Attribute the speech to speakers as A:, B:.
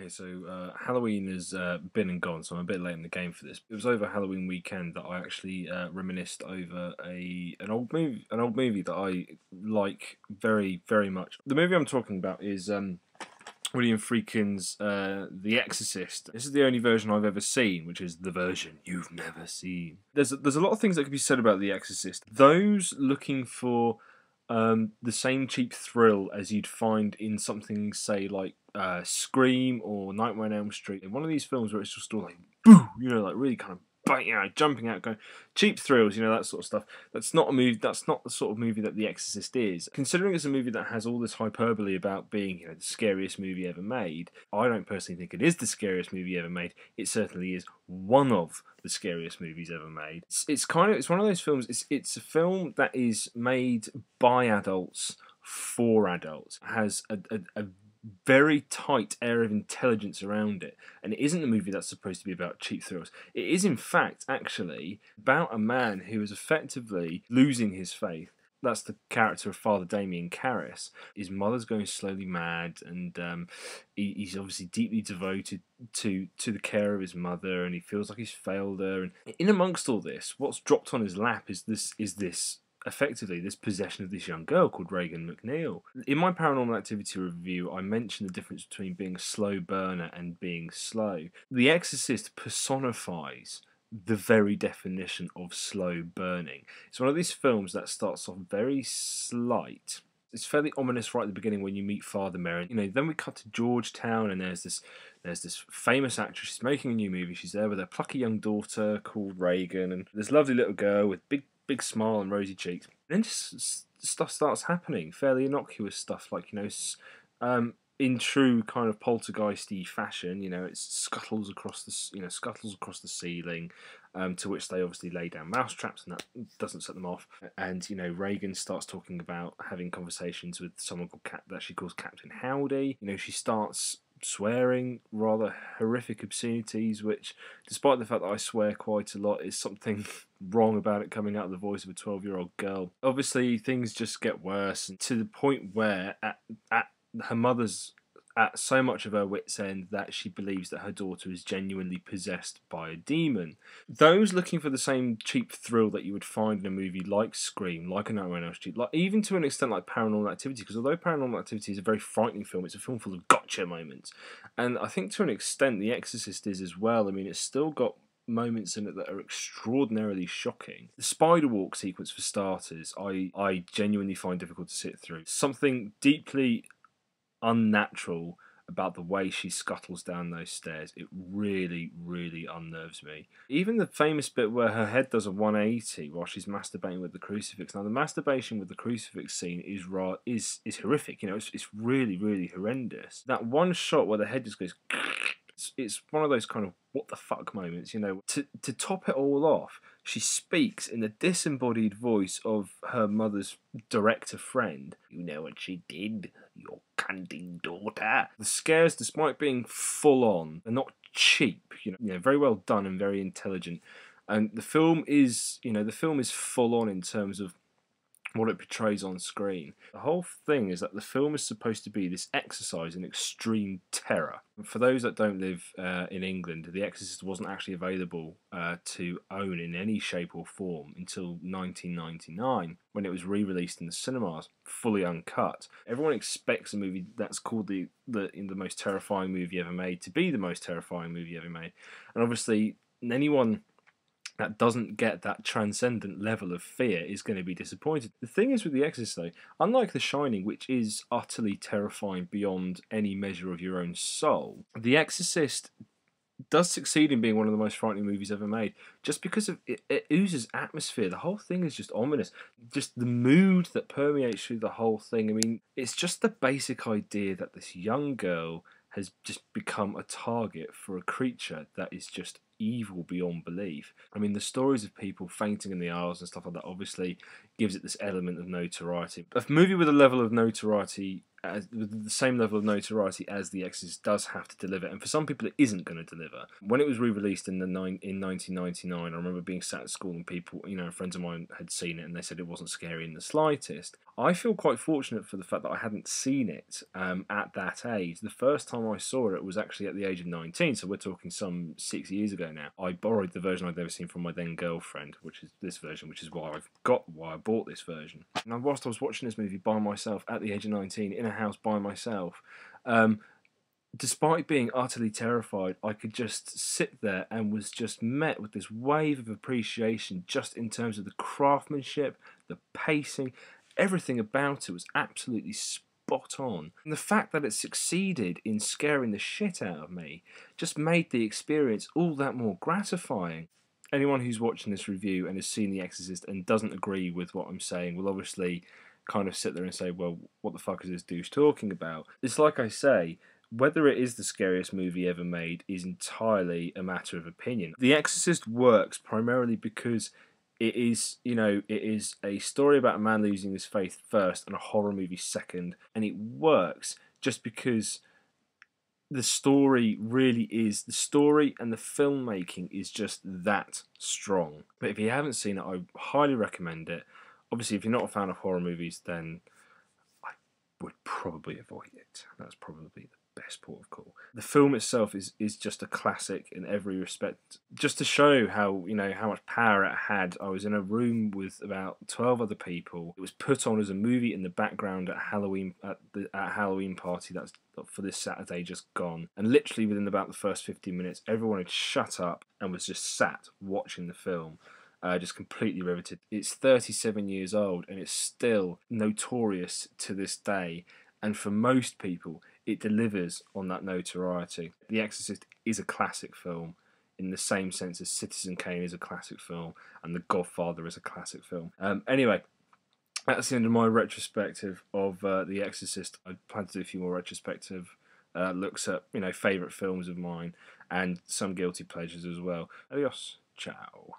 A: Okay, so Halloween has been and gone, so I'm a bit late in the game for this. It was over Halloween weekend that I actually reminisced over an old movie that I like very much. The movie I'm talking about is William Friedkin's The Exorcist. This is the only version I've ever seen, which is the version you've never seen. There's a lot of things that could be said about The Exorcist. Those looking for the same cheap thrill as you'd find in something, say, like Scream or Nightmare on Elm Street. In one of these films where it's just all like, boo, like really kind of jumping out, going cheap thrills, that sort of stuff. That's not a movie. That's not the sort of movie that The Exorcist is. Considering it's a movie that has all this hyperbole about being, the scariest movie ever made, I don't personally think it is the scariest movie ever made. It certainly is one of the scariest movies ever made. It's one of those films. It's a film that is made by adults for adults. It has a very tight air of intelligence around it, and it isn't a movie that's supposed to be about cheap thrills. It is, in fact, actually about a man who is effectively losing his faith. That's the character of Father Damien Karras. His mother's going slowly mad, and he's obviously deeply devoted to the care of his mother, and he feels like he's failed her. And in amongst all this, what's dropped on his lap is this effectively this possession of this young girl called Regan McNeil. In my Paranormal Activity review, I mentioned the difference between being a slow burner and being slow. The Exorcist personifies the very definition of slow burning. It's one of these films that starts off very slight. It's fairly ominous right at the beginning when you meet Father Merrin. Then we cut to Georgetown, and there's this famous actress. She's making a new movie. She's there with her plucky young daughter called Regan, and this lovely little girl with big smile and rosy cheeks. And then just stuff starts happening, fairly innocuous stuff, like in true kind of poltergeisty fashion. It scuttles across the ceiling, to which they obviously lay down mousetraps, and that doesn't set them off. And Regan starts talking about having conversations with someone that she calls Captain Howdy. She starts swearing rather horrific obscenities, which, despite the fact that I swear quite a lot, is something wrong about it coming out of the voice of a 12-year-old girl. Obviously, things just get worse, to the point where at her mother's at so much of her wit's end that she believes that her daughter is genuinely possessed by a demon. Those looking for the same cheap thrill that you would find in a movie like Scream, like A Nightmare on Elm Street, like even to an extent like Paranormal Activity, because although Paranormal Activity is a very frightening film, it's a film full of gotcha moments. And I think to an extent The Exorcist is as well. It's still got moments in it that are extraordinarily shocking. The spider walk sequence, for starters, I genuinely find difficult to sit through. Something deeply unnatural about the way she scuttles down those stairs. It really unnerves me. Even the famous bit where her head does a 180 while she's masturbating with the crucifix. Now, the masturbation with the crucifix scene is horrific. It's really horrendous. That one shot where the head just goes, it's one of those kind of what the fuck moments. To top it all off, she speaks in the disembodied voice of her mother's director friend. You know what she did, your cunting daughter. The scares, despite being full on, are not cheap. Very well done and very intelligent. And the film is full on in terms of what it portrays on screen. The whole thing is that the film is supposed to be this exercise in extreme terror. For those that don't live in England, The Exorcist wasn't actually available to own in any shape or form until 1999, when it was re-released in the cinemas, fully uncut. Everyone expects a movie that's called the most terrifying movie ever made to be the most terrifying movie ever made. And obviously, anyone that doesn't get that transcendent level of fear is going to be disappointed. The thing is with The Exorcist, though, unlike The Shining, which is utterly terrifying beyond any measure of your own soul, The Exorcist does succeed in being one of the most frightening movies ever made, just because of it oozes atmosphere. The whole thing is just ominous. Just the mood that permeates through the whole thing. It's just the basic idea that this young girl has just become a target for a creature that is just evil beyond belief. The stories of people fainting in the aisles and stuff like that obviously gives it this element of notoriety. A movie with a level of notoriety, with the same level of notoriety as The Exorcist, does have to deliver, and for some people it isn't going to deliver. When it was re-released in 1999, I remember being sat at school and people, friends of mine had seen it and they said it wasn't scary in the slightest. I feel quite fortunate for the fact that I hadn't seen it at that age. The first time I saw it was actually at the age of 19, so we're talking some 6 years ago now. I borrowed the version I'd ever seen from my then girlfriend, which is this version, which is why I bought this version. Now, whilst I was watching this movie by myself at the age of 19 in a house by myself, despite being utterly terrified, I could just sit there and was just met with this wave of appreciation just in terms of the craftsmanship, the pacing, everything about it was absolutely spot on. And the fact that it succeeded in scaring the shit out of me just made the experience all that more gratifying. Anyone who's watching this review and has seen The Exorcist and doesn't agree with what I'm saying will obviously kind of sit there and say, well, what the fuck is this douche talking about? It's like I say, whether it is the scariest movie ever made is entirely a matter of opinion. The Exorcist works primarily because it is, it is a story about a man losing his faith first and a horror movie second, and it works just because the story and the filmmaking is just that strong. But if you haven't seen it, I highly recommend it. Obviously, if you're not a fan of horror movies, then I would probably avoid it. That's probably the best port of call. The film itself is just a classic in every respect. Just to show how how much power it had, I was in a room with about 12 other people. It was put on as a movie in the background at Halloween party that's for this Saturday just gone. And literally within about the first 15 minutes, everyone had shut up and was just sat watching the film. Just completely riveted. It's 37 years old and it's still notorious to this day. And for most people, it delivers on that notoriety. The Exorcist is a classic film in the same sense as Citizen Kane is a classic film and The Godfather is a classic film. Anyway, that's the end of my retrospective of The Exorcist. I plan to do a few more retrospective looks at favourite films of mine and some guilty pleasures as well. Adios. Ciao.